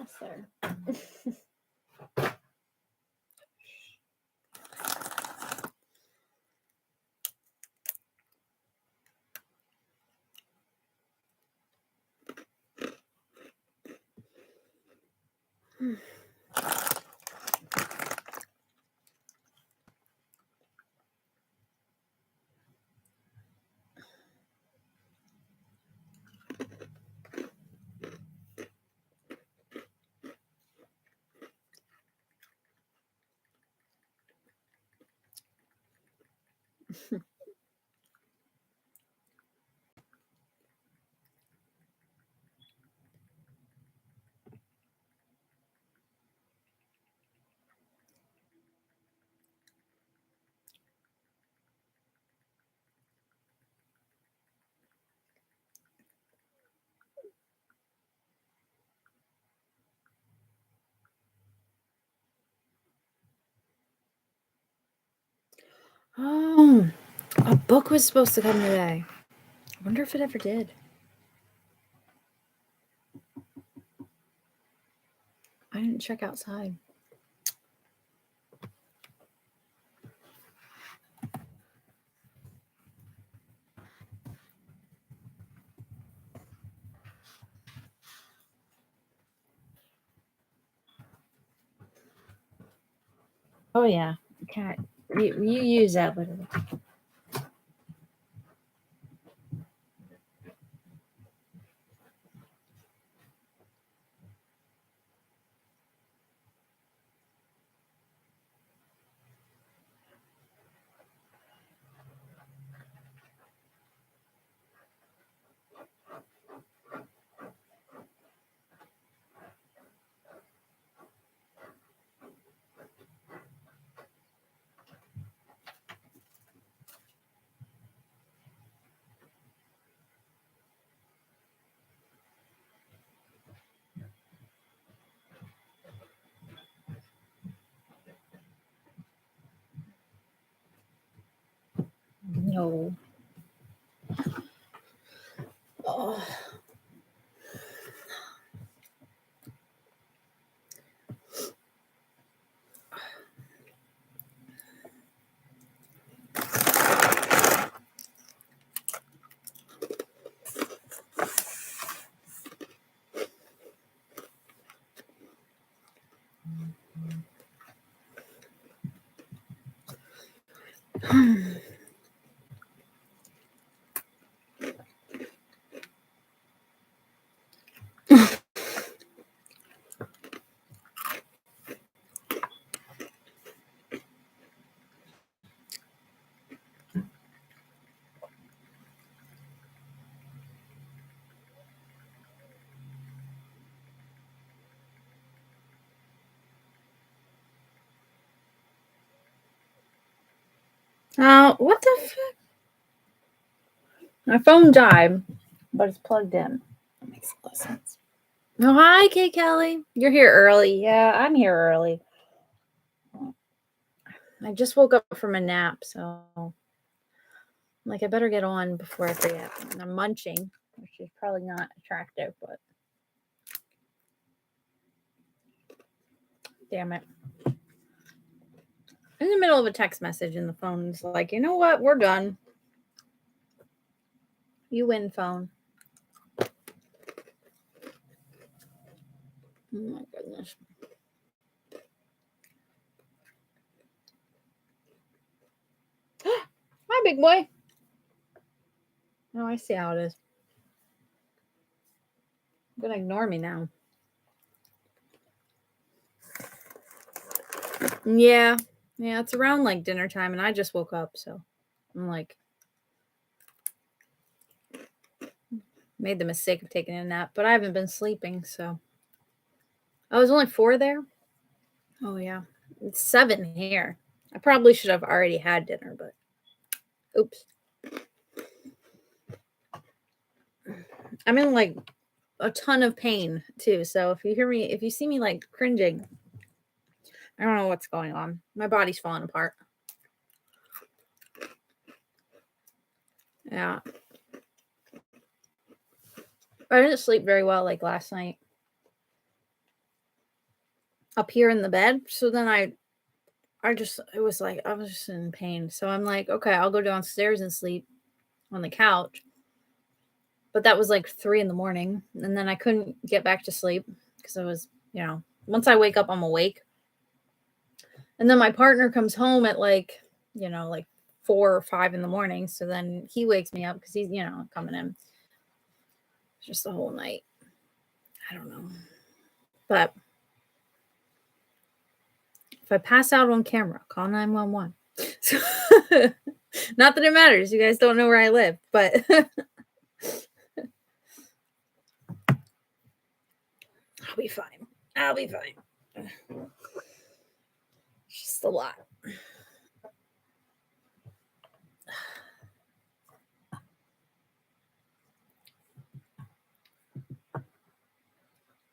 almost there. Oh, a book was supposed to come today. I wonder if it ever did. I didn't check outside. Oh yeah, cat. You use that literally. No. Oh. What the fuck? My phone died, but it's plugged in. That makes a lot of sense. Oh, hi, Kay Kelly. You're here early. Yeah, I'm here early. I just woke up from a nap, so I'm like, I better get on before I forget. And I'm munching, which is probably not attractive, but damn it. In the middle of a text message, and the phone's like, you know what? We're done. You win, phone. Oh my goodness. Hi, big boy. Oh, I see how it is. You're gonna ignore me now. Yeah, it's around like dinner time, and I just woke up, so I'm like, made the mistake of taking a nap, but I haven't been sleeping, so. I was only 4 there. Oh yeah, it's 7 here. I probably should have already had dinner, but oops. I'm in like a ton of pain too, so if you see me like cringing, I don't know what's going on. My body's falling apart. Yeah. I didn't sleep very well like last night. up here in the bed. So then it was like, I was just in pain. So I'm like, okay, I'll go downstairs and sleep on the couch. But that was like 3 in the morning. And then I couldn't get back to sleep because I was, once I wake up, I'm awake. And then my partner comes home at like, like 4 or 5 in the morning. So then he wakes me up because he's, coming in. It's just the whole night. I don't know. But if I pass out on camera, call 911. Not that it matters. You guys don't know where I live, but I'll be fine. I'll be fine. It's just a lot.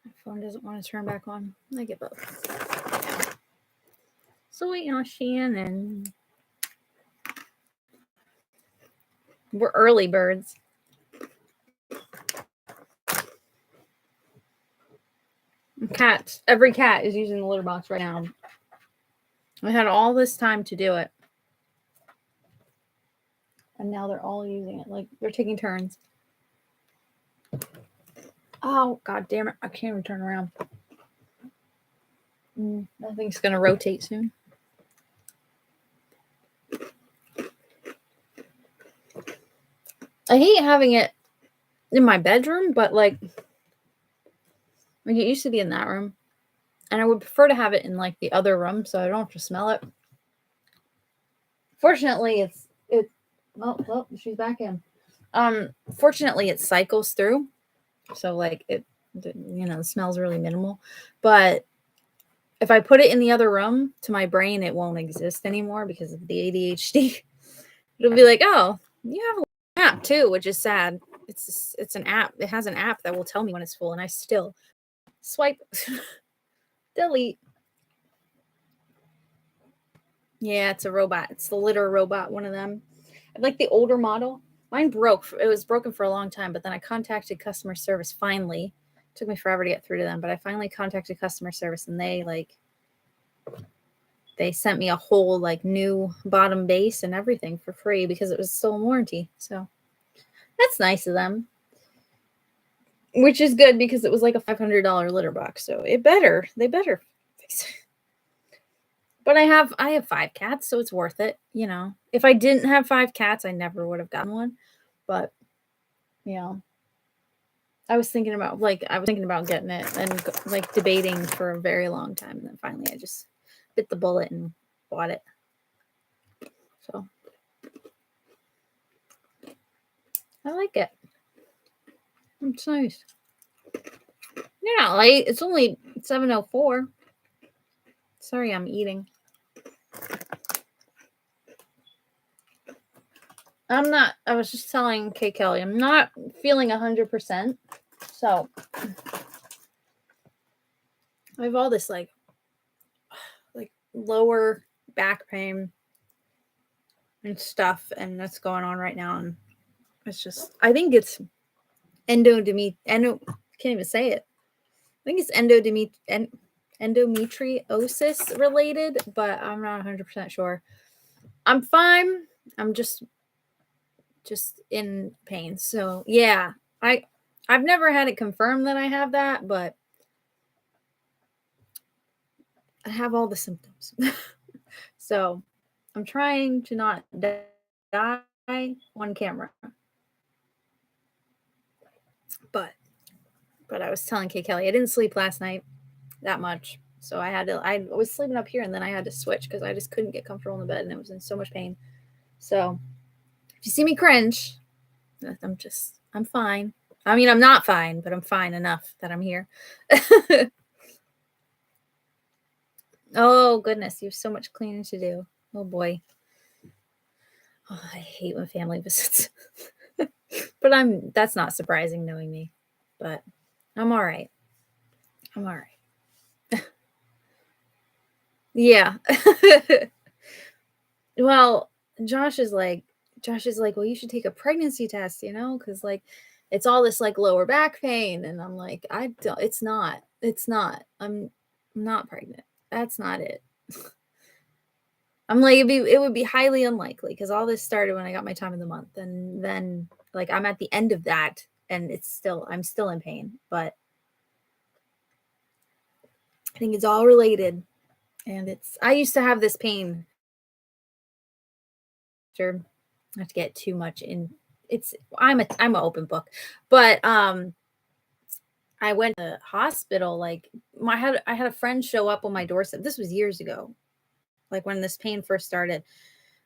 My phone doesn't want to turn back on. I give up. Yeah. So waiting on Shannon. We're early birds. Cats. Every cat is using the litter box right now. I had all this time to do it. And now they're all using it. Like, they're taking turns. Oh, God damn it. I can't even turn around. I think it's going to rotate soon. I hate having it in my bedroom, but like it used to be in that room. And I would prefer to have it in like the other room so I don't have to smell it. Fortunately, well, she's back in. Fortunately, it cycles through. So like the smell's really minimal. But if I put it in the other room, to my brain, it won't exist anymore because of the ADHD. It'll be like, oh, you have an app too, which is sad. It's an app. It has an app that will tell me when it's full, and I still swipe, delete. Yeah, it's a robot. It's the litter robot, one of them. I like the older model. Mine broke. It was broken for a long time, but then I contacted customer service finally. It took me forever to get through to them, but I finally contacted customer service, and they sent me a whole like new bottom base and everything for free because it was still in warranty. So that's nice of them. Which is good because it was like a $500 litter box. So they better fix it. But I have 5 cats, so it's worth it. If I didn't have 5 cats, I never would have gotten one. But I was thinking about getting it and like debating for a very long time, and then finally I just bit the bullet and bought it. So I like it. It's nice. You're not late. It's only 7:04. Sorry, I'm eating. I was just telling Kay Kelly, I'm not feeling 100%. So I have all this like lower back pain and stuff, and that's going on right now. And it's just, I think it's can't even say it. I think it's endometriosis related, but I'm not 100% sure. I'm fine. I'm just in pain. So yeah, I've never had it confirmed that I have that, but I have all the symptoms. So I'm trying to not die on camera. But I was telling Kay Kelly, I didn't sleep last night that much. So I was sleeping up here, and then I had to switch because I just couldn't get comfortable in the bed and it was in so much pain. So if you see me cringe, I'm fine. I mean, I'm not fine, but I'm fine enough that I'm here. Oh, goodness. You have so much cleaning to do. Oh, boy. Oh, I hate when family visits. But that's not surprising knowing me. But I'm all right. I'm all right. Yeah. Well, Josh is like, well, you should take a pregnancy test, because like it's all this like lower back pain. And I'm like, it's not. I'm not pregnant. That's not it. I'm like, it would be highly unlikely because all this started when I got my time of the month, and then like I'm at the end of that, and I'm still in pain, but I think it's all related. And I used to have this pain. Sure, not to get too much in. I'm an open book, but I went to the hospital. Like I had a friend show up on my doorstep. This was years ago, like when this pain first started.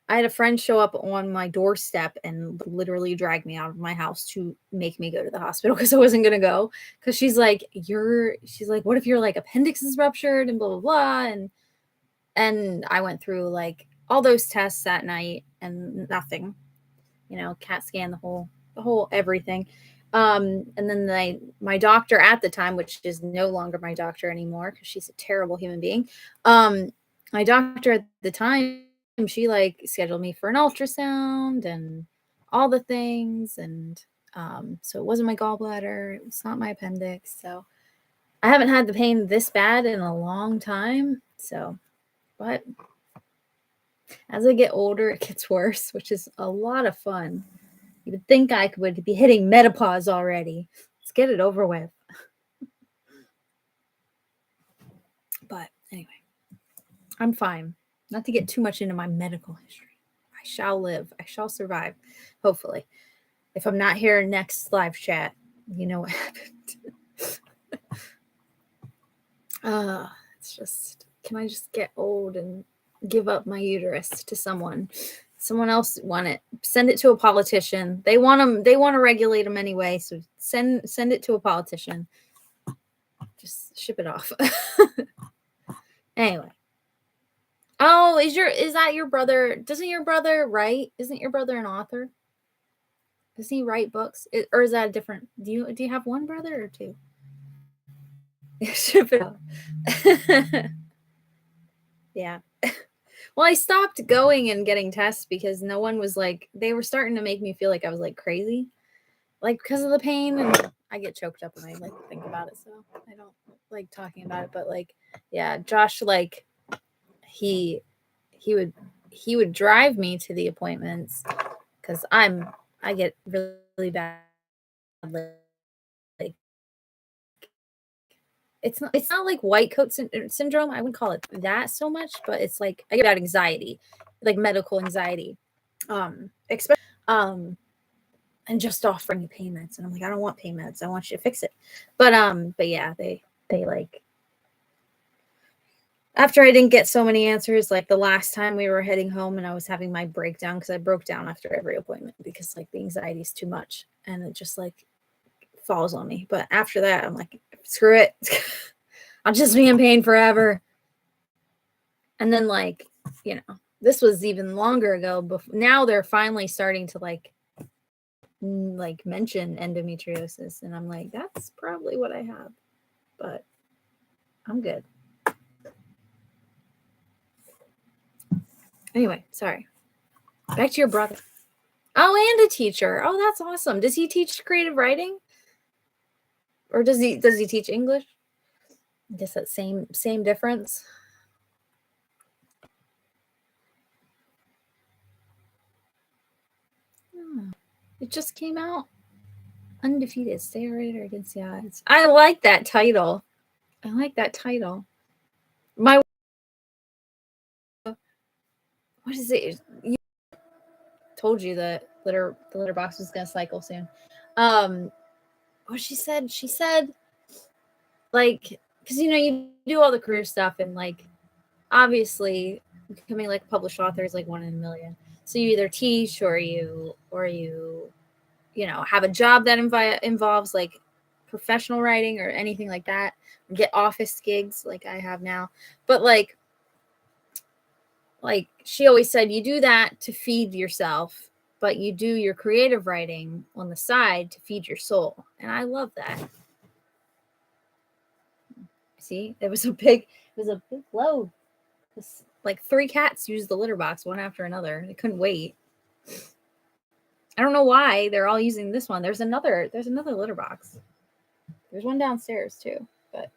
I had a friend show up on my doorstep and literally drag me out of my house to make me go to the hospital because I wasn't gonna go. Because she's like, what if your like appendix is ruptured and blah blah blah, and I went through like all those tests that night and nothing, CAT scan, the whole everything. And then my doctor at the time, which is no longer my doctor anymore because she's a terrible human being. My doctor at the time, she like scheduled me for an ultrasound and all the things. And so it wasn't my gallbladder. It was not my appendix. So I haven't had the pain this bad in a long time. So, but as I get older, it gets worse, which is a lot of fun. You would think I would be hitting menopause already. Let's get it over with. But anyway, I'm fine. Not to get too much into my medical history. I shall live. I shall survive. Hopefully. If I'm not here next live chat, you know what happened. It's just, can I just get old and give up my uterus to someone? Someone else want it. Send it to a politician. They want them. They want to regulate them anyway. So send it to a politician. Just ship it off. Anyway. Oh, is that your brother? Doesn't your brother write? Isn't your brother an author? Does he write books? Or is that a different? Do you have one brother or two? Ship it off. Yeah. Well, I stopped going and getting tests because no one was like, they were starting to make me feel like I was like crazy, like because of the pain, and I get choked up when I like think about it, so I don't like talking about it. But like, yeah, Josh, like he would drive me to the appointments because I get really bad, like it's not like white coat syndrome. I wouldn't call it that so much, but it's like I get that anxiety, like medical anxiety, especially and just offering you pain meds, and I'm like, I don't want pain meds. I want you to fix it. But yeah, they like, after I didn't get so many answers, like the last time we were heading home and I was having my breakdown because I broke down after every appointment because like the anxiety is too much and it just like falls on me. But after that, I'm like, screw it. I'll just be in pain forever. And then like, this was even longer ago. Now they're finally starting to like mention endometriosis. And I'm like, that's probably what I have. But I'm good. Anyway, sorry. Back to your brother. Oh, and a teacher. Oh, that's awesome. Does he teach creative writing? Or does he teach English? I guess that same difference. Oh, it just came out. Undefeated. Stay right against the odds. I like that title. My what is it? You told you the litter box was gonna cycle soon. What she said like, because you do all the career stuff and like obviously becoming like a published author is like 1 in a million. So you either teach or you have a job that involves like professional writing or anything like that, or get office gigs like I have now. But like she always said, you do that to feed yourself, but you do your creative writing on the side to feed your soul. And I love that. See, it was a big load. Like 3 cats used the litter box one after another. They couldn't wait. I don't know why they're all using this one. There's another litter box. There's one downstairs too, but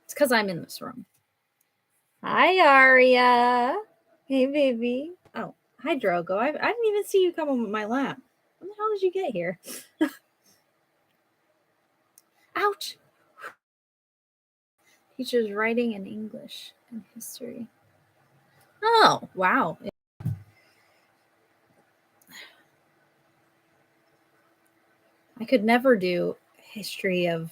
it's because I'm in this room. Hi, Aria. Hey, baby. Oh, hi, Drogo. I didn't even see you come on my lap. When the hell did you get here? Ouch. Teacher's writing in English and history. Oh, wow. I could never do history of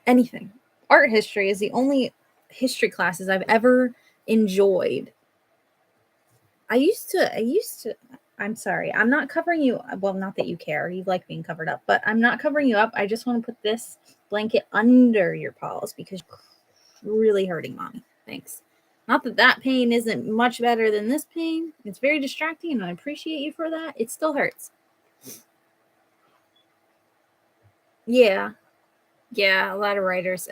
anything. Art history is the only history classes I've ever enjoyed. I used to I'm sorry. I'm not covering you. Well, not that you care. You like being covered up, but I'm not covering you up. I just want to put this blanket under your paws because you're really hurting mommy. Thanks. Not that that pain isn't much better than this pain. It's very distracting and I appreciate you for that. It still hurts. Yeah. Yeah, a lot of writers.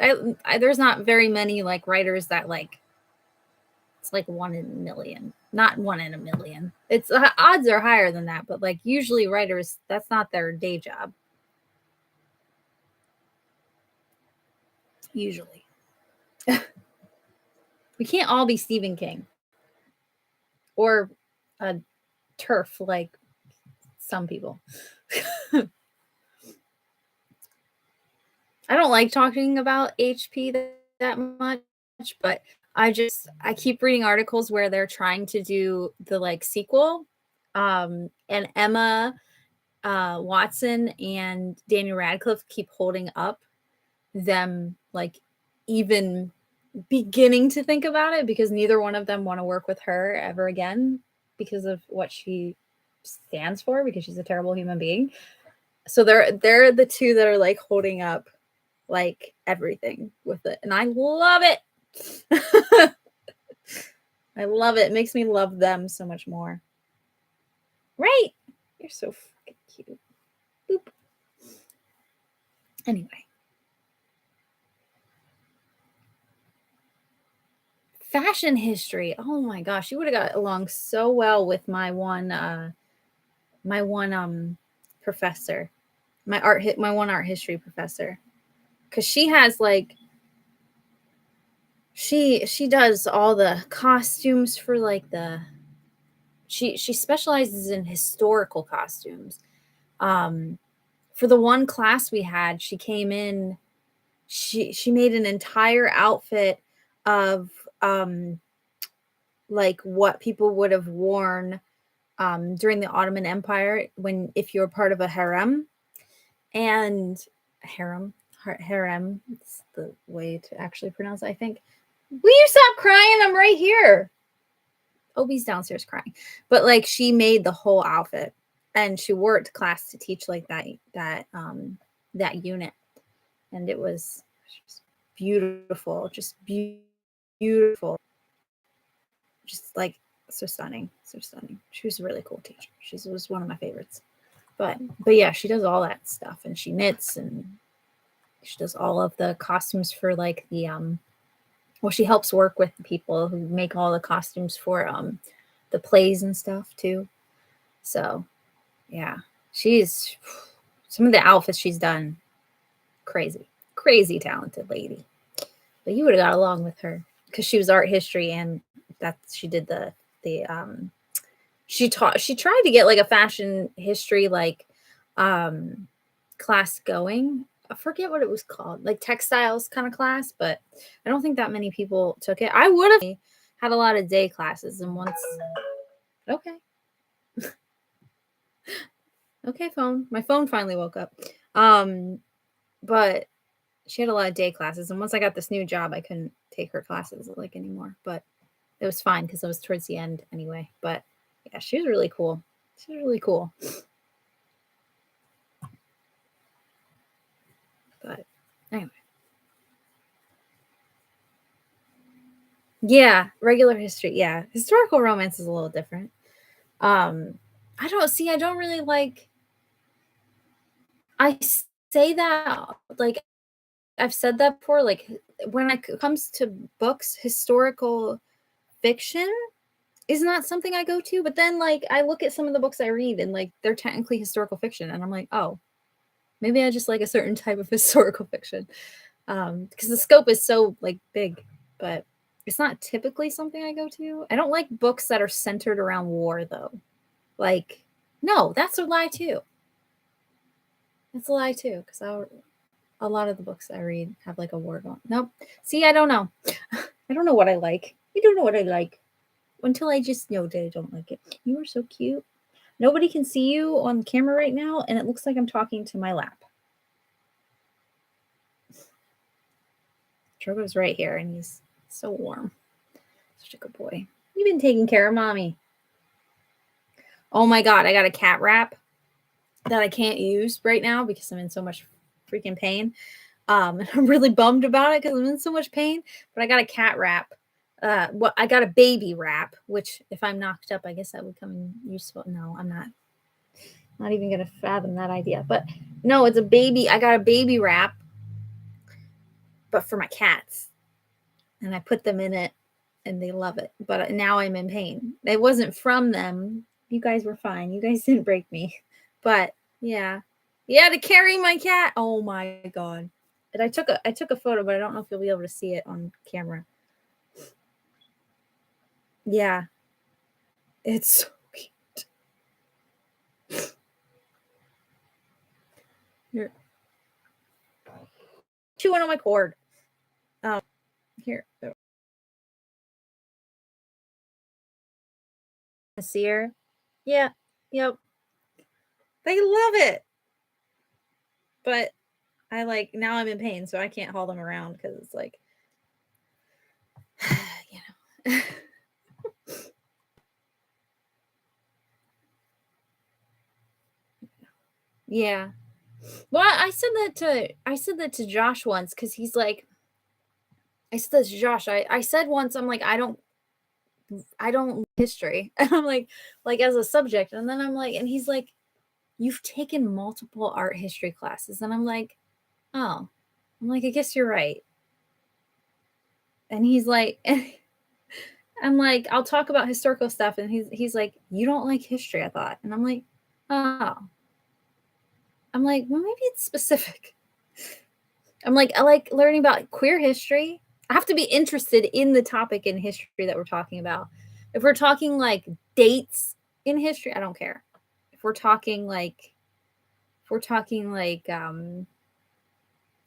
There's not very many like writers that like it's like 1 in a million. Not 1 in a million. It's odds are higher than that, but like usually writers that's not their day job. Usually. We can't all be Stephen King or a turf like some people. I don't like talking about HP that much, but I keep reading articles where they're trying to do the like sequel. And Emma Watson and Daniel Radcliffe keep holding up them like even beginning to think about it because neither one of them want to work with her ever again because of what she stands for because she's a terrible human being. So they're the two that are like holding up like everything with it. And I love it. I love it. It makes me love them so much more. Right? You're so fucking cute. Boop. Anyway. Fashion history. Oh my gosh, you would have got along so well with my one professor. My one art history professor. Cuz she has like she does all the costumes for like she specializes in historical costumes. For the one class we had, she came in she made an entire outfit of like what people would have worn during the Ottoman Empire if you're part of a harem. And harem is the way to actually pronounce it, I think. Will you stop crying? I'm right here. Obi's downstairs crying. But like she made the whole outfit and she wore it to class to teach like that unit. And it was just beautiful, beautiful. Just like so stunning. She was a really cool teacher. She was one of my favorites. But yeah, she does all that stuff and she knits and she does all of the costumes for like she helps work with the people who make all the costumes for the plays and stuff too. So yeah, she's some of the outfits she's done crazy talented lady. But you would have got along with her because she was art history and she did the she tried to get like a fashion history like class going. I forget what it was called, like textiles kind of class, but I don't think that many people took it. I would have had a lot of day classes and once okay. Okay, phone. My phone finally woke up. But she had a lot of day classes and once I got this new job, I couldn't take her classes like anymore, but it was fine because it was towards the end anyway. But yeah, she was really cool. She was really cool. But anyway. Yeah, regular history. Yeah. Historical romance is a little different. I don't really like I say that like I've said that before like when it comes to books, historical fiction is not something I go to, but then like I look at some of the books I read and like they're technically historical fiction and I'm like, "Oh, maybe I just like a certain type of historical fiction." Because the scope is so like big, but it's not typically something I go to. I don't like books that are centered around war though. Like, no, that's a lie too. That's a lie too, because a lot of the books I read have like a war going. Nope. See, I don't know. I don't know what I like. I don't know what I like until I just know that I don't like it. You are so cute. Nobody can see you on camera right now, and it looks like I'm talking to my lap. Drogo's right here, and he's so warm. Such a good boy. You've been taking care of mommy. Oh my god, I got a cat wrap that I can't use right now because I'm in so much freaking pain. And I'm really bummed about it because I'm in so much pain. But I got a cat wrap. I got a baby wrap, which if I'm knocked up, I guess that would come in useful. No, I'm not. Not even gonna fathom that idea. But no, it's a baby. I got a baby wrap, but for my cats, and I put them in it, and they love it. But now I'm in pain. It wasn't from them. You guys were fine. You guys didn't break me. But yeah, to carry my cat. Oh my god. And I took a photo, but I don't know if you'll be able to see it on camera. Yeah, it's so cute. Here, chewing on my cord. Here, see her. Yeah, yep. They love it, but I like now I'm in pain, so I can't haul them around because it's like, you know. Yeah. Well, I said that to Josh once because he's like, I said this to Josh. I said once, I'm like, I don't history. And I'm like as a subject. And then I'm like, and he's like, you've taken multiple art history classes. And I'm like, oh, I'm like, I guess you're right. And he's like, I'm like, I'll talk about historical stuff. And he's like, you don't like history, I thought. And I'm like, oh. I'm like, well, maybe it's specific. I'm like, I like learning about queer history. I have to be interested in the topic in history that we're talking about. If we're talking like dates in history, I don't care. If we're talking like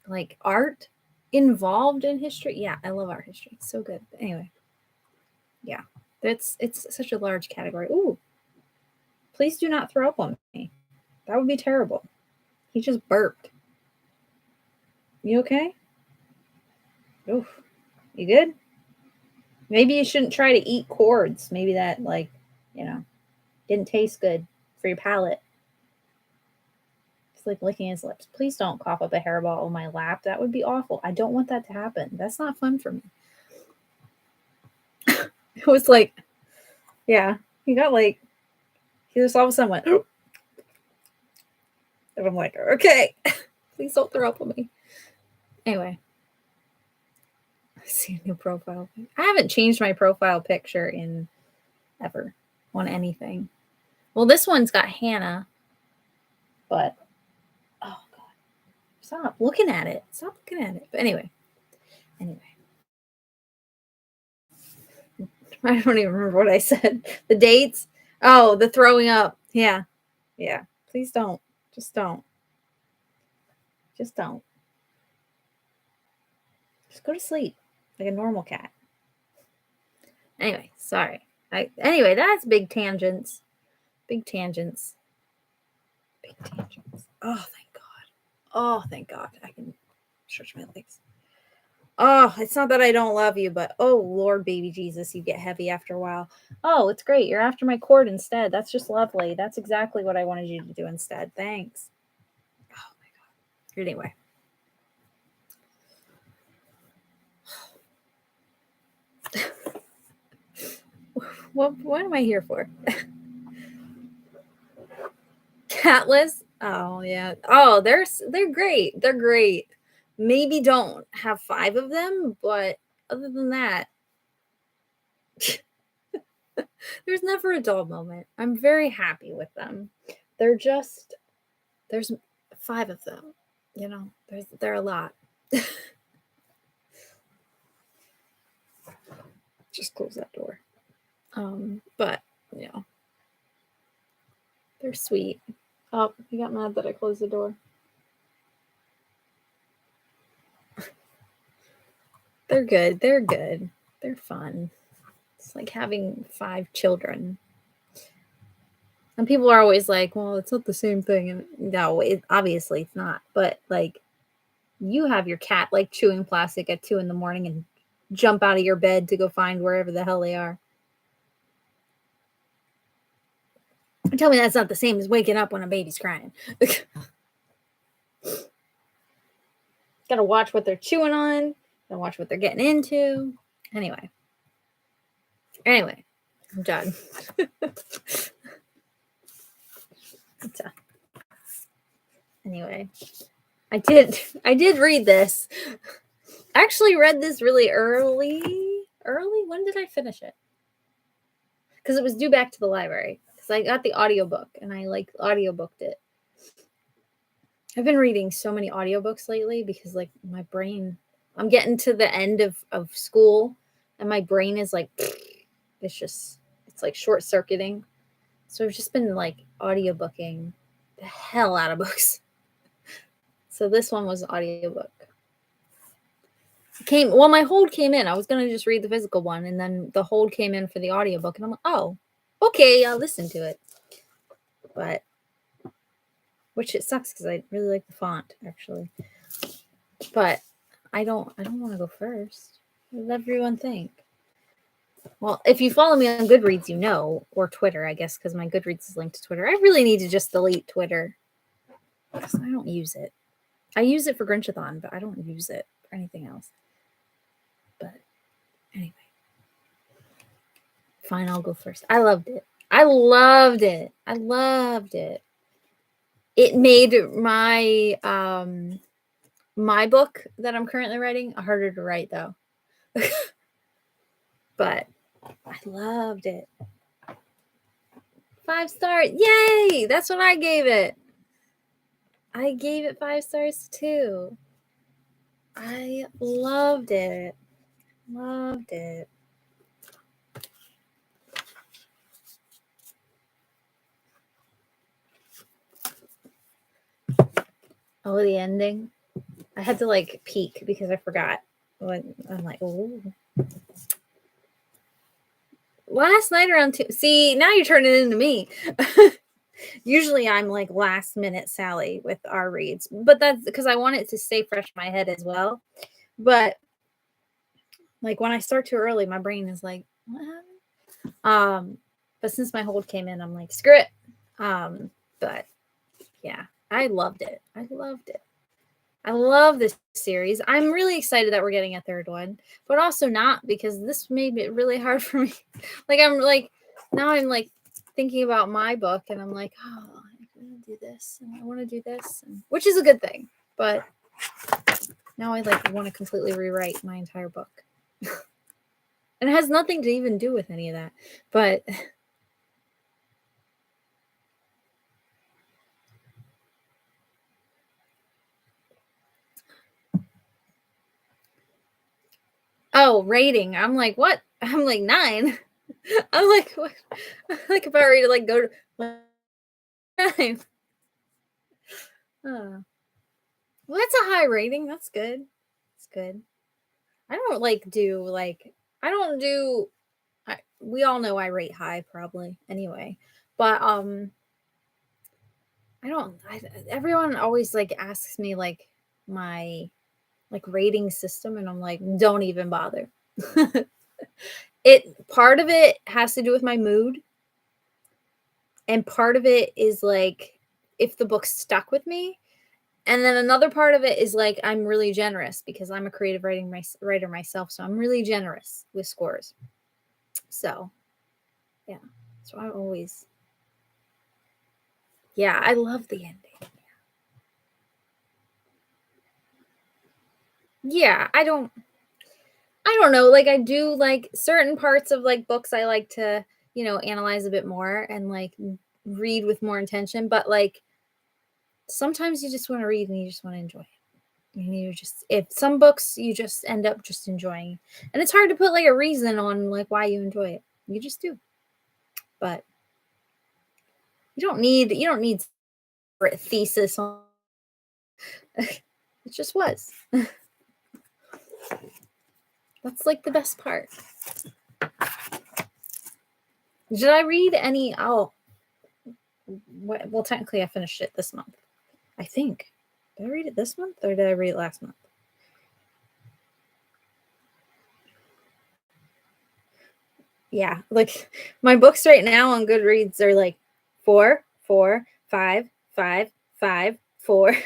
like art involved in history, yeah, I love art history. It's so good. But anyway, yeah. It's such a large category. Ooh. Please do not throw up on me. That would be terrible. He just burped. You okay? Oof. You good? Maybe you shouldn't try to eat cords. Maybe that, like, didn't taste good for your palate. It's like licking his lips. Please don't cough up a hairball on my lap. That would be awful. I don't want that to happen. That's not fun for me. It was like, yeah, he got like, he just all of a sudden went, and I'm like, okay, please don't throw up on me. Anyway, I see a new profile. I haven't changed my profile picture in ever on anything. Well, this one's got Hannah, but oh god, stop looking at it. Stop looking at it. But anyway, I don't even remember what I said. The dates. Oh, the throwing up. Yeah, yeah. Please don't. Just don't. Just don't. Just go to sleep like a normal cat. Anyway, sorry. Anyway, that's big tangents. Big tangents. Big tangents. Oh, thank God. Oh, thank God. I can stretch my legs. Oh, it's not that I don't love you, but oh, Lord, baby Jesus, you get heavy after a while. Oh, it's great. You're after my cord instead. That's just lovely. That's exactly what I wanted you to do instead. Thanks. Oh, my God. Anyway. What am I here for? Catless? Oh yeah. Oh, they're great. They're great. Maybe don't have 5 of them, but other than that, there's never a dull moment. I'm very happy with them. There's 5 of them. They're a lot. Just close that door. But they're sweet. Oh, he got mad that I closed the door. They're good. They're good. They're fun. It's like having 5 children. And people are always like, well, it's not the same thing. And no, obviously it's not. But like, you have your cat like chewing plastic at 2 a.m. and jump out of your bed to go find wherever the hell they are. Tell me that's not the same as waking up when a baby's crying. Gotta watch what they're chewing on. Gotta watch what they're getting into. Anyway, I'm done. Anyway, I did read this. I actually read this really early. When did I finish it? Because it was due back to the library. Because I got the audiobook and I like audiobooked it. I've been reading so many audiobooks lately because like my brain, I'm getting to the end of school and my brain is like, it's like short circuiting. So I've just been like audiobooking the hell out of books. So this one was an audiobook. My hold came in. I was going to just read the physical one and then the hold came in for the audiobook and I'm like, oh, okay, I'll listen to it. But which it sucks because I really like the font actually. But I don't want to go first. What does everyone think? Well, if you follow me on Goodreads, or Twitter, I guess, because my Goodreads is linked to Twitter. I really need to just delete Twitter because I don't use it. I use it for Grinchathon, but I don't use it for anything else. But anyway, fine, I'll go first. I loved it. It made my book that I'm currently writing harder to write though. But I loved it. 5 stars. Yay! That's what I gave it. I gave it 5 stars too. I loved it. Loved it. Oh, the ending. I had to like peek because I forgot. I'm like, oh. Last night around 2. See, now you're turning it into me. Usually I'm like last minute Sally with our reads, but that's because I want it to stay fresh in my head as well. But like when I start too early, my brain is like, what? But since my hold came in, I'm like, screw it. But yeah, I loved it. I love this series. I'm really excited that we're getting a 3rd one, but also not because this made it really hard for me. Now I'm like thinking about my book and I'm like, oh, I want to do this and I want to do this, which is a good thing. But now I like want to completely rewrite my entire book. And it has nothing to even do with any of that. But oh, rating. I'm like, what? I'm like 9. I'm like, what? I'm like if I were to like go to 9. Oh. Well, that's a high rating. That's good. It's good. I don't do we all know I rate high probably anyway. But everyone always like asks me like my like rating system and I'm like, don't even bother. Part of it has to do with my mood. And part of it is like if the book stuck with me. And then another part of it is like I'm really generous because I'm a creative writer myself. So I'm really generous with scores. So yeah. So I always I love the ending. Yeah, I don't know. Like I do like certain parts of like books I like to, analyze a bit more and like read with more intention, but like sometimes you just want to read and you just want to enjoy And if some books you just end up just enjoying, and it's hard to put like a reason on like why you enjoy it. You just do. But you don't need a thesis on it just was. That's like the best part. Did I read any? Oh, well, technically I finished it this month. I think. Did I read it this month or did I read it last month? Yeah, like my books right now on Goodreads are like 4, 4, 5, 5, 5, 4.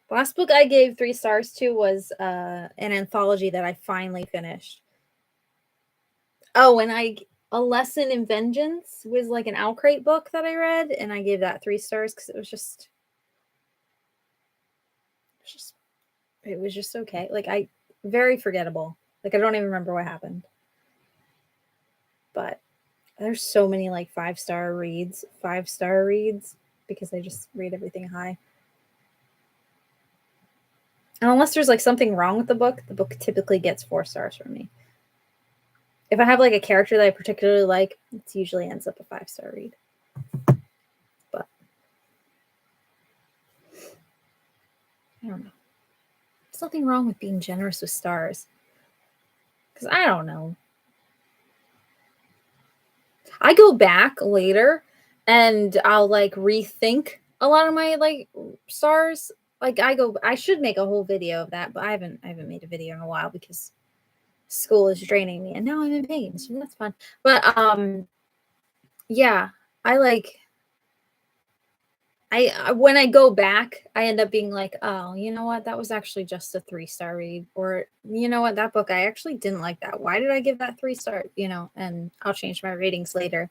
The last book I gave 3 stars to was an anthology that I finally finished. Oh, and A Lesson in Vengeance was like an Owlcrate book that I read, and I gave that 3 stars because it was just okay. Like very forgettable. Like I don't even remember what happened. But there's so many like 5-star reads because I just read everything high. And unless there's like something wrong with the book typically gets 4 stars from me. If I have like a character that I particularly like, it usually ends up a 5-star read. But I don't know. There's nothing wrong with being generous with stars. Because I don't know. I go back later and I'll like rethink a lot of my like stars. Like I should make a whole video of that, but I haven't made a video in a while because school is draining me and now I'm in pain, so that's fun. But yeah, when I go back, I end up being like, oh, you know what? That was actually just a 3-star read. Or, you know what? That book, I actually didn't like that. Why did I give that 3 stars? And I'll change my ratings later.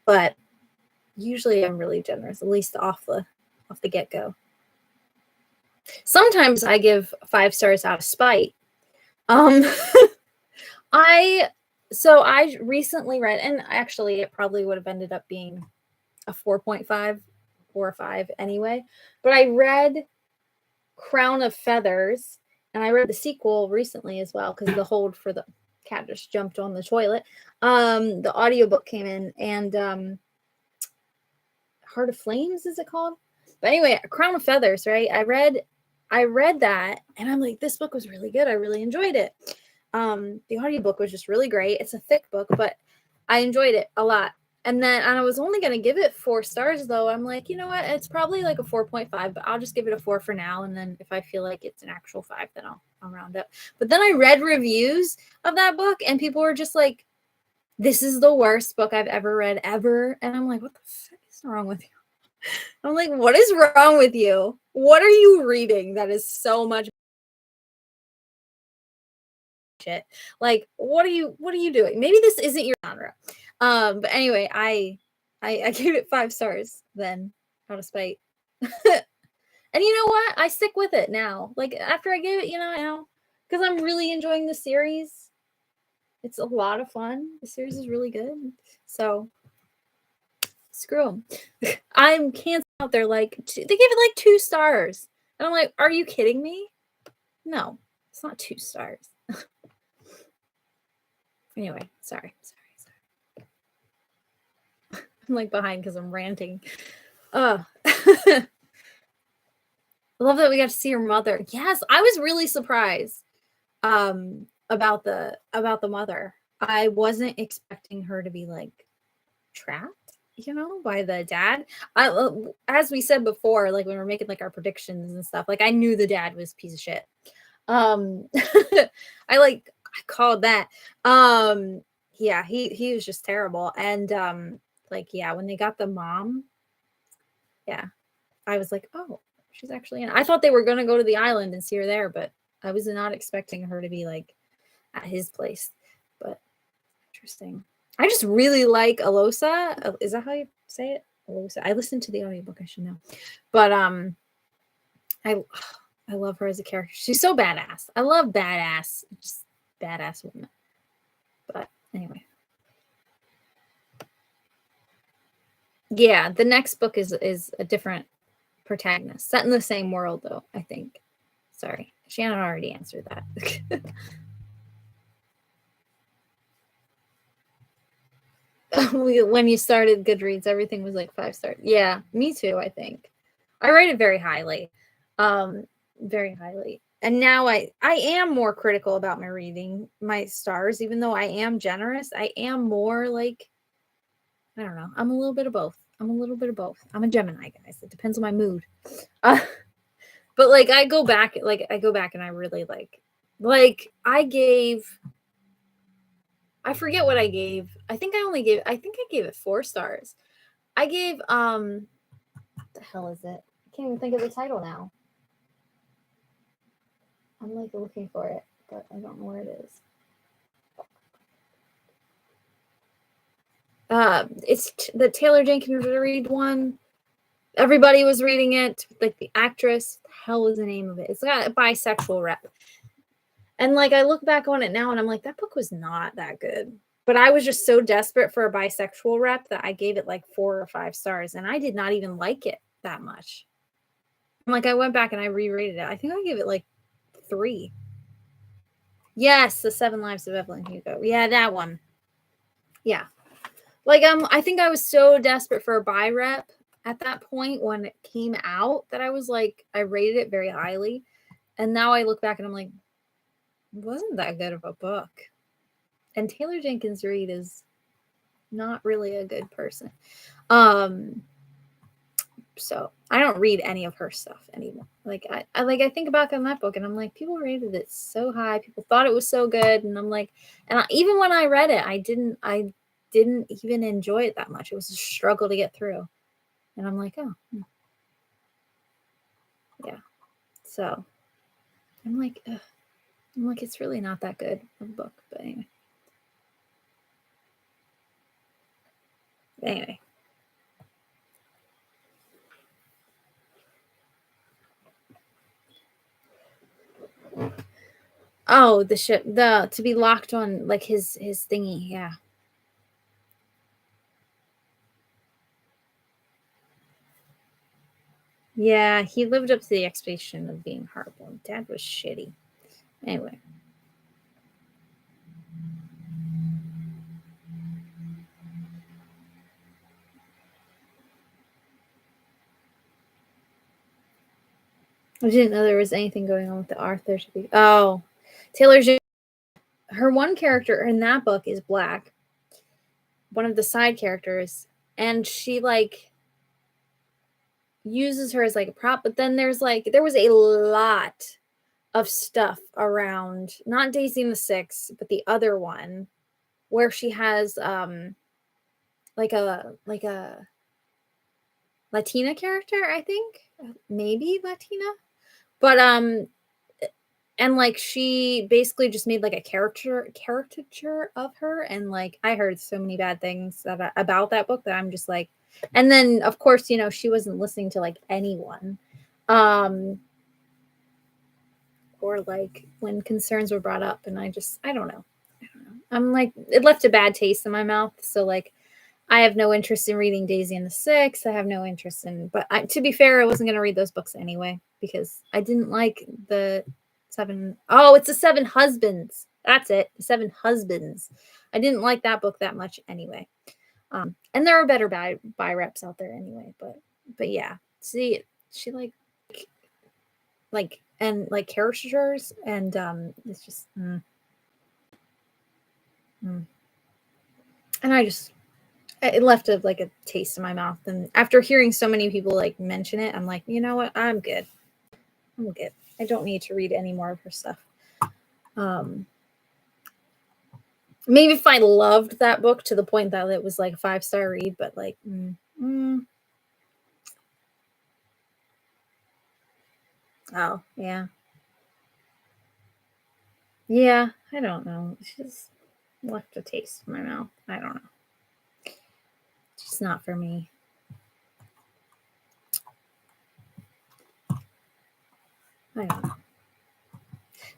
But usually I'm really generous, at least off the get-go. Sometimes I give 5 stars out of spite. I recently read, and actually it probably would have ended up being a 4.5 or a 5 anyway, but I read Crown of Feathers, and I read the sequel recently as well because the hold for the cat just jumped on the toilet. The audiobook came in, and Heart of Flames, is it called? But anyway, Crown of Feathers, right? I read that and I'm like, this book was really good. I really enjoyed it. The audiobook was just really great. It's a thick book, but I enjoyed it a lot. And I was only going to give it 4 stars though. I'm like, you know what? It's probably like a 4.5, but I'll just give it a 4 for now. And then if I feel like it's an actual 5, then I'll round up. But then I read reviews of that book and people were just like, this is the worst book I've ever read ever. And I'm like, what the fuck is wrong with you? I'm like, what is wrong with you? What are you reading that is so much shit? Like, what are you doing? Maybe this isn't your genre. But anyway, I gave it 5 stars then out of spite. And you know what? I stick with it now. Like after I gave it, because I'm really enjoying the series. It's a lot of fun. The series is really good. So screw them. I'm canceling out there like they gave it like 2 stars. And I'm like, are you kidding me? No, it's not 2 stars. Anyway, sorry. I'm like behind because I'm ranting. I love that we got to see her mother. Yes, I was really surprised about the mother. I wasn't expecting her to be like trapped, by the dad. As we said before, like when we're making like our predictions and stuff, like I knew the dad was a piece of shit. I called that. Yeah, he was just terrible. And when they got the mom, yeah, I was like, oh, she's actually in. I thought they were gonna go to the island and see her there, but I was not expecting her to be like at his place. But interesting. I just really like Alosa. Is that how you say it? Alosa. I listened to the audiobook, I should know. But I love her as a character. She's so badass. I love badass, just badass women. But anyway. Yeah, the next book is a different protagonist, set in the same world though, I think. Sorry, Shannon already answered that. When you started Goodreads, everything was like 5 stars. Yeah, me too, I think. I rate it very highly. Very highly. And now I am more critical about my reading, my stars, even though I am generous. I am more like, I don't know. I'm a little bit of both. I'm a little bit of both. I'm a Gemini, guys. It depends on my mood. Uh, but like I go back and I really like I forget what I gave. I think I gave it 4 stars. I gave what the hell is it? I can't even think of the title now. I'm like looking for it, but I don't know where it is. It's the Taylor Jenkins Reid one. Everybody was reading it. Like the actress, the hell is the name of it? It's got a bisexual rep. And like I look back on it now and I'm like, that book was not that good. But I was just so desperate for a bisexual rep that I gave it like 4 or 5 stars. And I did not even like it that much. Like I went back and I reread it. I think I gave it like 3. Yes, The 7 Lives of Evelyn Hugo. Yeah, that one. Yeah. Like I think I was so desperate for a bi rep at that point when it came out that I was like, I rated it very highly. And now I look back and I'm like, it wasn't that good of a book. And Taylor Jenkins Reid is not really a good person. So I don't read any of her stuff anymore. Like I think back on that book and I'm like, people rated it so high. People thought it was so good. And I'm like, even when I read it, I didn't even enjoy it that much. It was a struggle to get through. And I'm like, oh, yeah. So I'm like, it's really not that good of a book. But anyway. Oh, the ship, to be locked on like his thingy, yeah. Yeah, he lived up to the expectation of being horrible. Dad was shitty. Anyway. I didn't know there was anything going on with the Arthur. Oh, Taylor, her one character in that book is black. One of the side characters, and she like uses her as like a prop. But then there was a lot of stuff around not Daisy and the Six, but the other one where she has like a Latina character, I think. Maybe Latina. But and like she basically just made like a caricature of her, and like I heard so many bad things about that book that I'm just like, and then of course, you know, she wasn't listening to like anyone. Or like when concerns were brought up, and I don't know. I'm like, it left a bad taste in my mouth. So like I have no interest in reading Daisy and the Six. I have no interest in, but to be fair, I wasn't going to read those books anyway because I didn't like the 7. Oh, it's the 7 Husbands. That's it. The 7 Husbands. I didn't like that book that much anyway. And there are better buy reps out there anyway. But yeah, see, she and like caricatures, and it's just. And it left a taste in my mouth. And after hearing so many people like mention it, I'm like, you know what? I'm good. I don't need to read any more of her stuff. Maybe if I loved that book to the point that it was like a 5-star read, but like, oh yeah. Yeah, I don't know. It's just left a taste in my mouth. I don't know. It's just not for me. I don't know.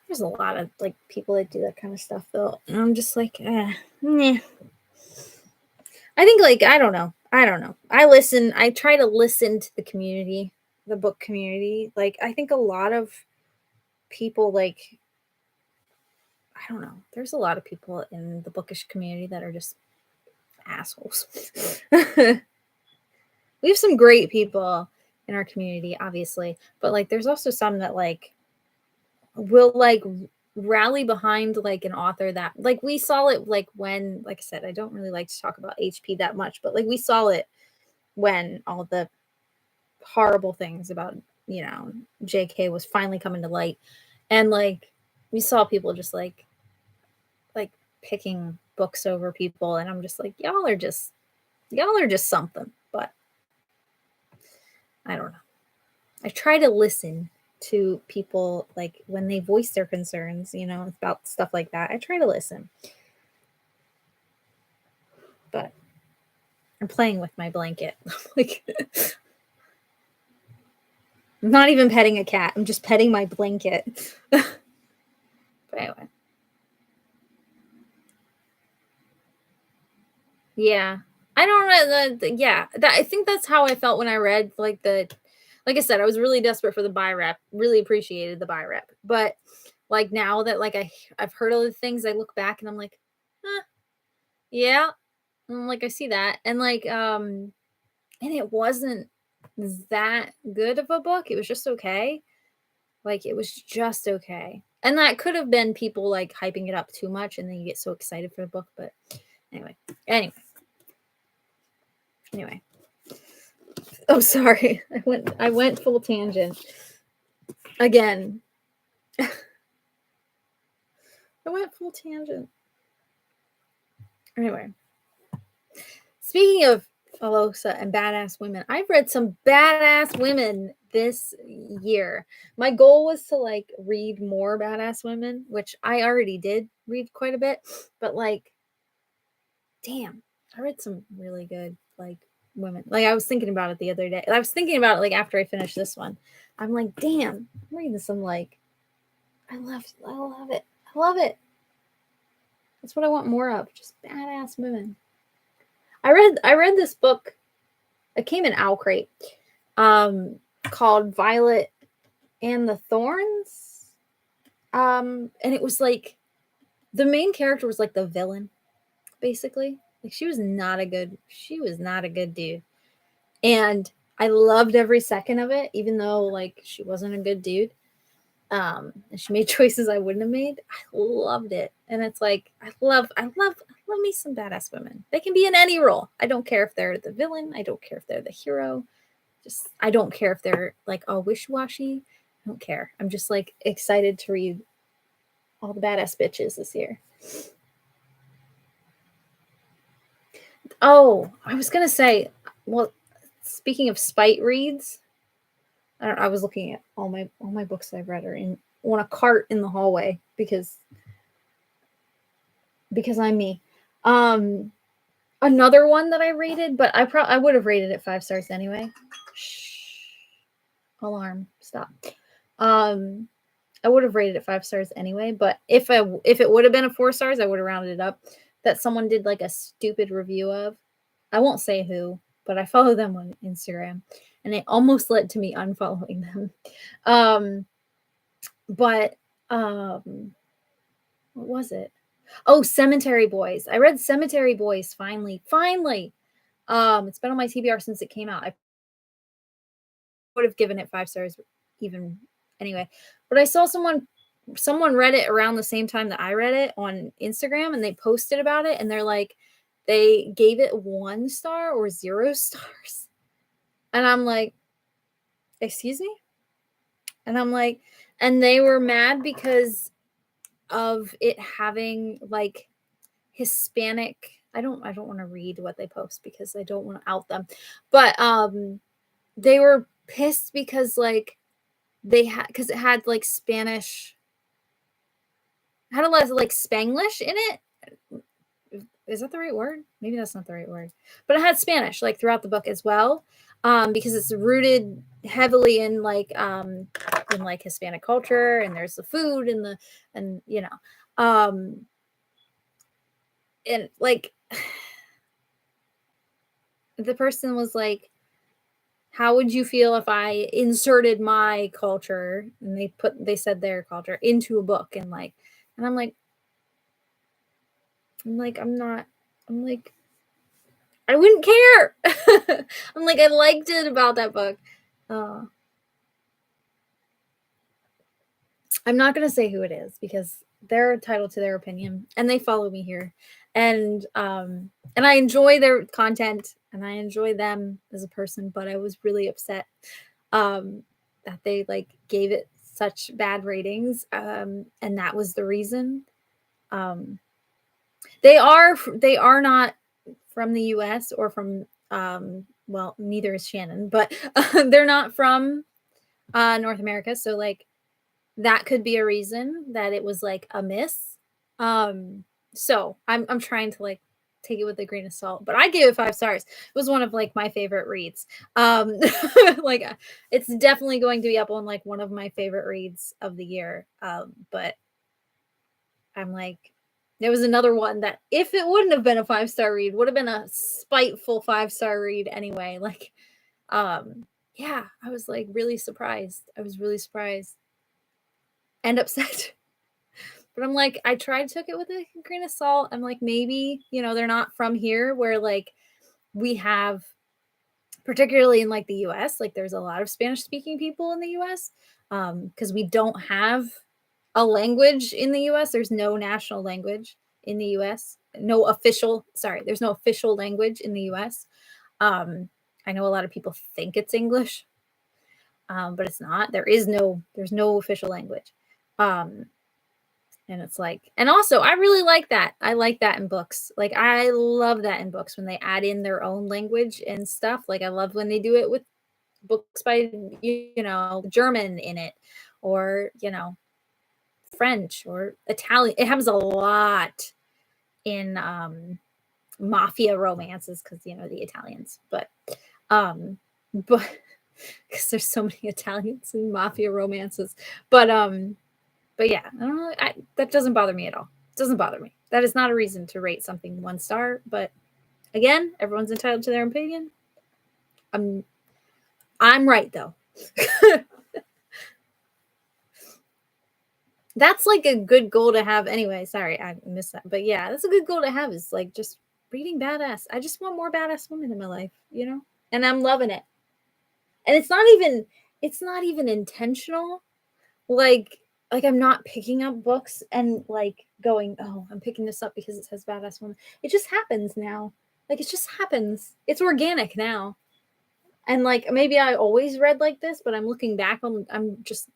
There's a lot of like people that do that kind of stuff though. And I'm just like, nah. I think like, I don't know. I don't know. I try to listen to the community, the book community. Like, I think a lot of people, like, I don't know. There's a lot of people in the bookish community that are just assholes. We have some great people in our community, obviously, but like there's also some that like will like rally behind like an author that like we saw it like when, like I said, I don't really like to talk about HP that much, but like we saw it when all the horrible things about, you know, JK was finally coming to light. And like we saw people just like picking books over people, and I'm just like, y'all are just something. But I don't know. I try to listen to people like when they voice their concerns, you know, about stuff like that. I try to listen. But I'm playing with my blanket. Like I'm not even petting a cat. I'm just petting my blanket. But anyway. Yeah. I don't know yeah, I think that's how I felt when I read like I said, I was really desperate for the buy rep, really appreciated the buy rep. But like now that like I've heard other things, I look back and I'm like, huh, yeah, like I see that. And like and it wasn't that good of a book. It was just okay. Like it was just okay. And that could have been people like hyping it up too much and then you get so excited for the book, but anyway. Anyway. Anyway. Oh, sorry. I went full tangent. Again. I went full tangent. Anyway. Speaking of Alosa and badass women, I've read some badass women this year. My goal was to like read more badass women, which I already did read quite a bit, but like damn, I read some really good like women. Like I was thinking about it the other day. I was thinking about it like after I finished this one. I'm like, damn, I'm reading some like I love it. I love it. That's what I want more of. Just badass women. I read this book. It came in Owl Crate, called Violet and the Thorns. And it was like the main character was like the villain, basically. Like she was not a good dude. And I loved every second of it, even though like she wasn't a good dude. And she made choices I wouldn't have made. I loved it. And it's like I love me some badass women. They can be in any role. I don't care if they're the villain. I don't care if they're the hero. Just I don't care if they're like all wishy-washy. I don't care. I'm just like excited to read all the badass bitches this year. Oh, I was gonna say, well, speaking of spite reads, I was looking at all my books I've read are in on a cart in the hallway because I'm me. Um, Another one that I rated, but I would have rated it 5 stars anyway. Shh. Alarm. Stop. I would have rated it 5 stars anyway, but if it would have been a 4 stars, I would have rounded it up. That someone did like a stupid review of. I won't say who, but I follow them on Instagram, and it almost led to me unfollowing them. Um, but what was it? Oh, Cemetery Boys. I read Cemetery Boys finally. Finally. It's been on my TBR since it came out. I would have given it 5 stars even anyway. But I saw someone read it around the same time that I read it on Instagram and they posted about it and they're like they gave it 1 star or 0 stars. And I'm like, "Excuse me?" And I'm like, and they were mad because of it having like Hispanic. I don't want to read what they post because I don't want to out them. But they were pissed because like they had because it had like Spanish had a lot of like Spanglish in it. Is that the right word? Maybe that's not the right word. But it had Spanish like throughout the book as well. Because it's rooted heavily in like Hispanic culture and there's the food and the and you know. Um, and like the person was like, how would you feel if I inserted my culture, and they said their culture into a book, and like, and I'm not, I'm like, I wouldn't care. I'm like, I liked it about that book. Uh, I'm not gonna say who it is because they're entitled to their opinion and they follow me here. And I enjoy their content and I enjoy them as a person, but I was really upset um that they like gave it such bad ratings. And that was the reason. Um they are not from the US or from well, neither is Shannon, but they're not from North America. So like that could be a reason that it was like a miss. So I'm trying to like take it with a grain of salt, but I gave it 5 stars. It was one of like my favorite reads. Like it's definitely going to be up on like one of my favorite reads of the year. But I'm like, there was another one that if it wouldn't have been a 5 star read, would have been a spiteful 5 star read anyway. Like, yeah, I was like really surprised. I was really surprised and upset. But I'm like, I tried took it with a grain of salt. I'm like, maybe, they're not from here where like we have, particularly in like the US, like there's a lot of Spanish speaking people in the US. Because we don't have a language in the US. There's no national language in the US. There's no official language in the US. I know a lot of people think it's English, but it's not. There's no official language. And it's like, and also I really like that. I like that in books. Like I love that in books when they add in their own language and stuff. Like I love when they do it with books by, German in it, or, French or Italian. It happens a lot in mafia romances because, the Italians, but because there's so many Italians in mafia romances. But yeah, I don't know. That doesn't bother me at all. It doesn't bother me. That is not a reason to rate something 1 star. But again, everyone's entitled to their opinion. I'm right though. That's like a good goal to have anyway. Sorry, I missed that. But yeah, that's a good goal to have, is like just reading badass. I just want more badass women in my life, And I'm loving it. And it's not even intentional. Like I'm not picking up books and like going, oh, I'm picking this up because it says badass woman. It just happens now. Like it just happens. It's organic now. And like maybe I always read like this, but I'm just,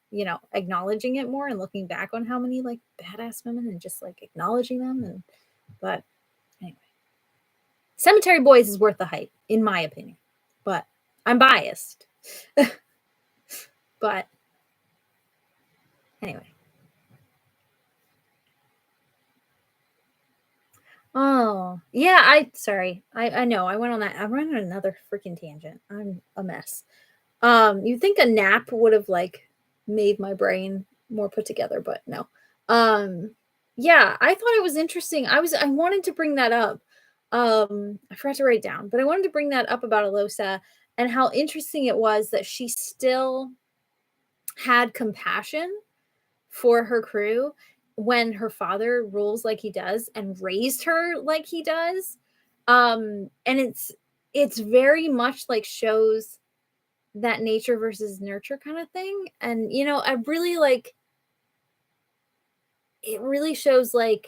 acknowledging it more and looking back on how many like badass women and just like acknowledging them. But anyway, Cemetery Boys is worth the hype, in my opinion. But I'm biased. But anyway. Oh, yeah, I know. I went on another freaking tangent. I'm a mess. You'd think a nap would have like made my brain more put together, but no. Um, yeah, I thought it was interesting. I wanted to bring that up. I forgot to write it down, but I wanted to bring that up about Alosa and how interesting it was that she still had compassion for her crew when her father rules like he does and raised her like he does. And it's very much like shows that nature versus nurture kind of thing. And I really like, it really shows like,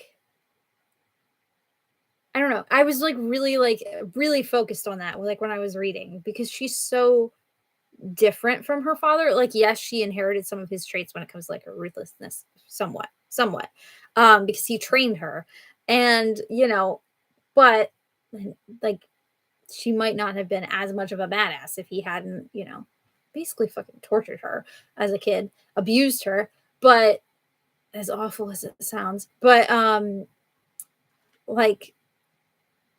I don't know, I was really focused on that like when I was reading, because she's so different from her father. Like yes, she inherited some of his traits when it comes to like her ruthlessness, somewhat, because he trained her. And but like she might not have been as much of a badass if he hadn't, basically fucking tortured her as a kid, abused her. But as awful as it sounds, but like,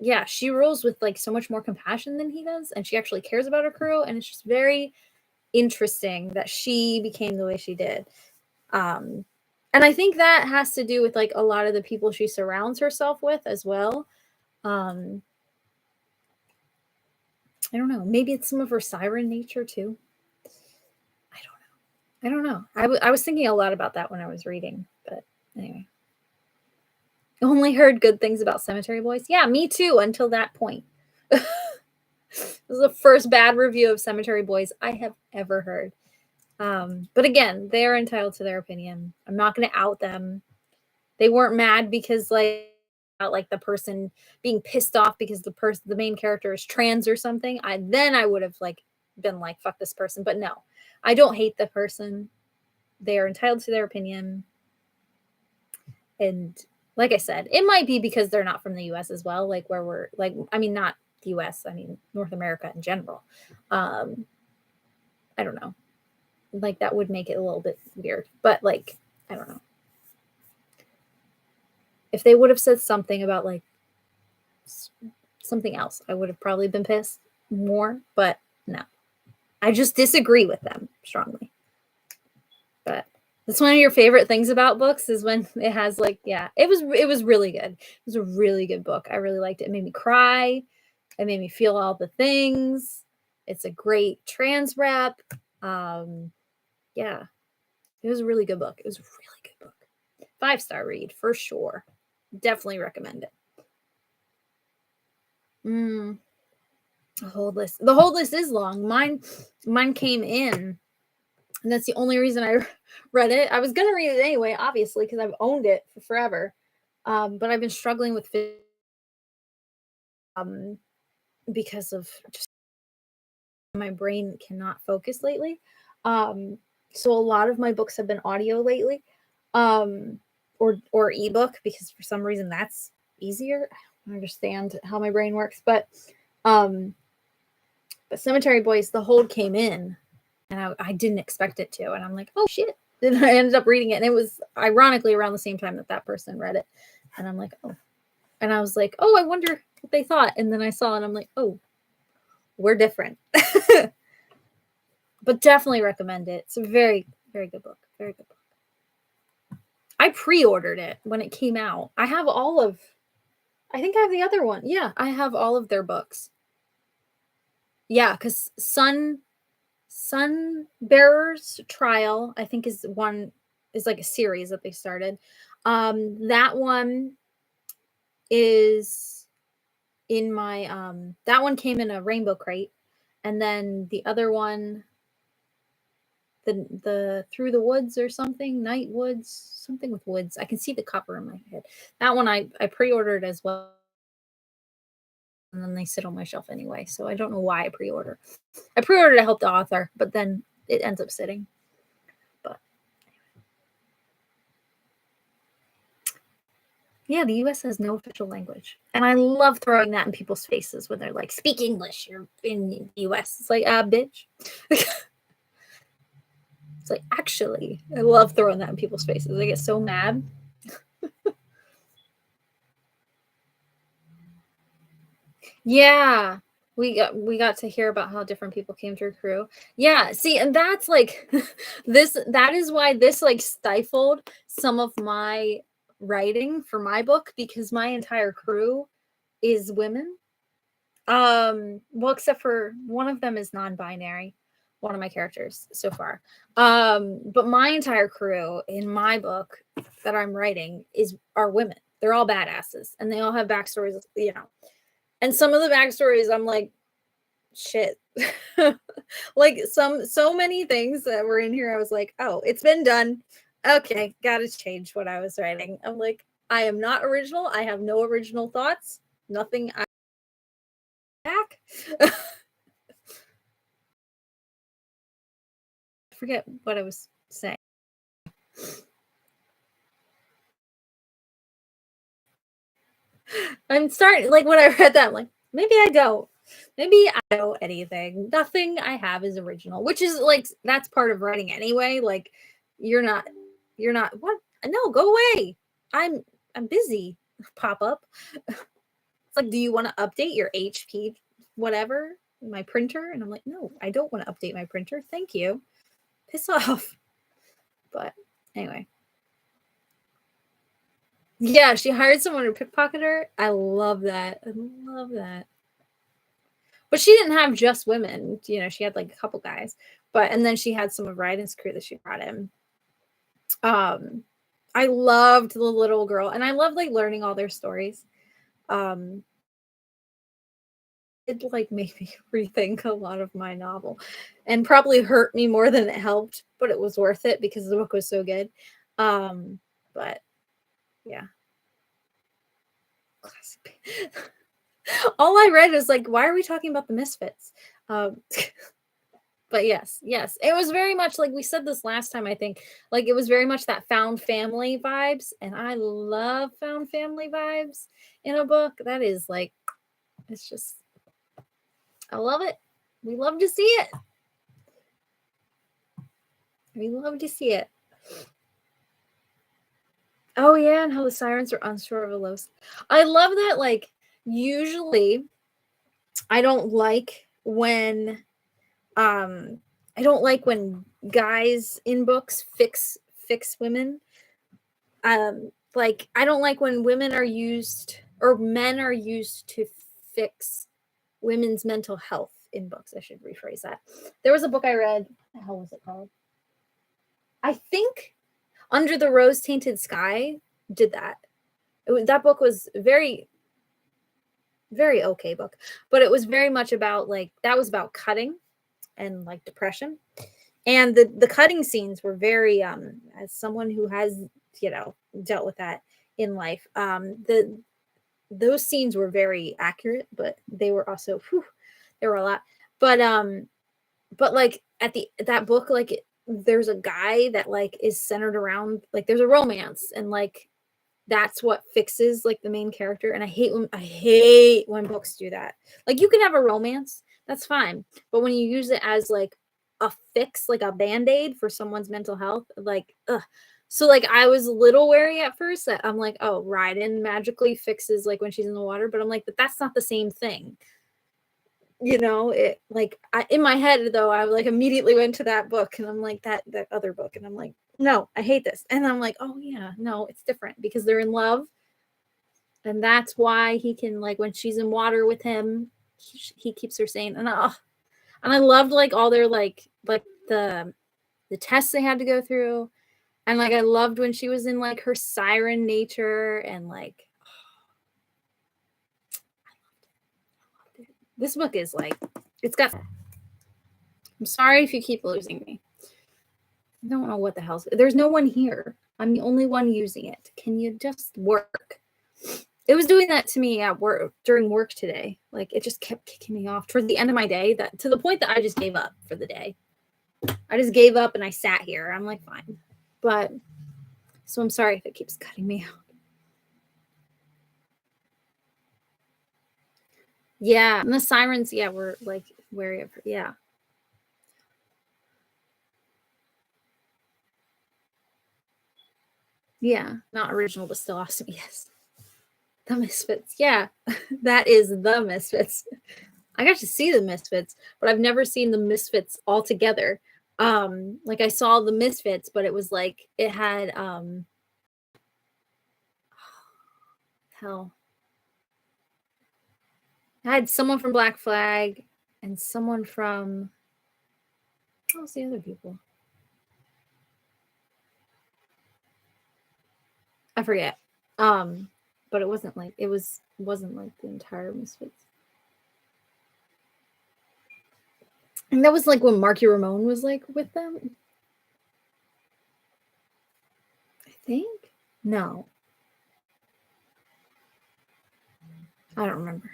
yeah, she rules with like so much more compassion than he does, and she actually cares about her crew, and it's just very interesting that she became the way she did. Um, and I think that has to do with like a lot of the people she surrounds herself with as well. Um, I don't know. Maybe it's some of her siren nature too. I don't know. I was thinking a lot about that when I was reading, but anyway. Only heard good things about Cemetery Boys. Yeah, me too, until that point. This is the first bad review of Cemetery Boys I have ever heard. But again, they're entitled to their opinion. I'm not going to out them. They weren't mad because like the person being pissed off because the main character is trans or something. I would have like been like fuck this person. But no, I don't hate the person. They are entitled to their opinion. And like I said, it might be because they're not from the US as well, like where we're like, I mean, not the US, I mean, North America in general. I don't know. Like that would make it a little bit weird, but like, I don't know. If they would have said something about like something else, I would have probably been pissed more, but no. I just disagree with them strongly. But that's one of your favorite things about books is when it has like, yeah, it was really good. It was a really good book. I really liked it. It made me cry. It made me feel all the things. It's a great trans rep. Yeah, it was a really good book. It was a really good book. 5-star read for sure. Definitely recommend it. The whole list is long. Mine came in, and that's the only reason I read it. I was gonna read it anyway, obviously, because I've owned it for forever. But I've been struggling with because of just my brain cannot focus lately. So a lot of my books have been audio lately, or ebook because for some reason that's easier. I don't understand how my brain works, but Cemetery Boys, the hold came in, and I didn't expect it to, and I'm like, oh shit. Then I ended up reading it, and it was ironically around the same time that person read it, and I'm like, oh, and I was like, oh, I wonder what they thought, and then I saw, and I'm like, oh, we're different. But definitely recommend it. It's a very, very good book. Very good book. I pre-ordered it when it came out. I have I think I have the other one. Yeah, I have all of their books. Yeah, because Sunbearer's Trial, I think is like a series that they started. That one is in my that one came in a rainbow crate, and then the other one, the Through the Woods or something, Night Woods, something with woods. I can see the cover in my head. That one I pre-ordered as well, and then they sit on my shelf anyway. So I don't know why I pre-order. I pre-ordered to help the author, but then it ends up sitting. But yeah, the US has no official language. And I love throwing that in people's faces when they're like, speak English, you're in the US. It's like, bitch. It's like, actually, I love throwing that in people's faces. They get so mad. Yeah. We got to hear about how different people came to your crew. Yeah, see, and that's like that is why this like stifled some of my writing for my book, because my entire crew is women. Well, except for one of them is non-binary, one of my characters so far. But my entire crew in my book that I'm writing are women. They're all badasses, and they all have backstories, you know. And some of the backstories, I'm like, shit. Like so many things that were in here, I was like, oh, it's been done. Okay, gotta change what I was writing. I'm like, I am not original. I have no original thoughts. Nothing. Back. I forget what I was saying. I'm starting, like, when I read that, I'm like, maybe I don't. Maybe I don't know anything. Nothing I have is original, which is like, that's part of writing anyway. Like, you're not, what? No, go away. I'm busy. Pop up. It's like, do you want to update your HP, whatever, my printer? And I'm like, no, I don't want to update my printer. Thank you. Piss off. But anyway. Yeah, she hired someone to pickpocket her. I love that. I love that. But she didn't have just women, you know, she had like a couple guys. But and then she had some of Ryden's crew that she brought in. I loved the little girl, and I love like learning all their stories. Um, it like made me rethink a lot of my novel, and probably hurt me more than it helped, but it was worth it because the book was so good. But yeah, classic. All I read was like, why are we talking about the Misfits? Um, but yes, it was very much like we said this last time. I think like it was very much that found family vibes, and I love found family vibes in a book. That is like, it's just, I love it. We love to see it. We love to see it. Oh yeah, and how the sirens are unsure of a low. I love that. Like usually, I don't like when I don't like when guys in books fix women. Like I don't like when women are used or men are used to fix women's mental health in books. I should rephrase that. There was a book I read. What the hell was it called? I think Under the Rose Tainted Sky did that. That book was very okay book, but it was very much about like that was about cutting and like depression, and the cutting scenes were very as someone who has, you know, dealt with that in life, those scenes were very accurate, but they were also there were a lot, but like at the that book, like there's a guy that like is centered around like there's a romance, and like that's what fixes like the main character. And I hate when books do that. Like you can have a romance, that's fine, but when you use it as like a fix, like a band-aid for someone's mental health, like ugh. So like I was a little wary at first that I'm like, oh, Raiden magically fixes like when she's in the water, but I'm like, but that's not the same thing. You know, it like in my head though, I like immediately went to that book, and I'm like that other book, and I'm like, no, I hate this. And I'm like, oh yeah, no, it's different because they're in love, and that's why he can like when she's in water with him, he keeps her sane. And I loved like all their like the tests they had to go through, and like I loved when she was in like her siren nature, and like this book is like it's got. I'm sorry if you keep losing me. I don't know what the hell's. There's no one here. I'm the only one using it. Can you just work? It was doing that to me at work during work today. Like it just kept kicking me off towards the end of my day, that to the point that I just gave up for the day. I just gave up and I sat here. I'm like, fine. But so I'm sorry if it keeps cutting me out. Yeah. And the sirens, yeah, were like wary of her. Yeah. Yeah. Not original, but still awesome. Yes. The Misfits. Yeah. That is the Misfits. I got to see the Misfits, but I've never seen the Misfits all together. Like I saw the Misfits, but it was like it had hell. I had someone from Black Flag and someone from what was the other people? I forget. But it wasn't like wasn't like the entire Misfits. And that was like when Marky Ramone was like with them. I think. No. I don't remember.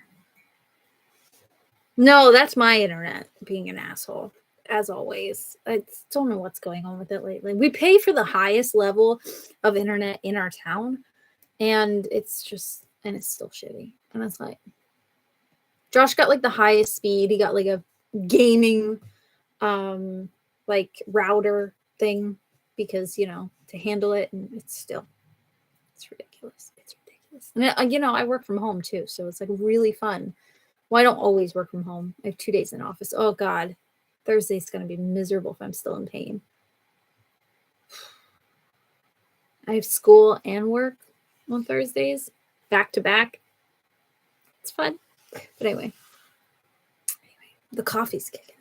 No, that's my internet being an asshole, as always. I don't know what's going on with it lately. We pay for the highest level of internet in our town, and it's still shitty. And it's like, Josh got like the highest speed. He got like a gaming, like router thing because, you know, to handle it, and it's ridiculous. It's ridiculous. And, you know, I work from home too, so it's like really fun. Well, I don't always work from home. I have 2 days in office. Oh God, Thursday's going to be miserable if I'm still in pain. I have school and work on Thursdays, back to back. It's fun. But anyway, The coffee's kicking.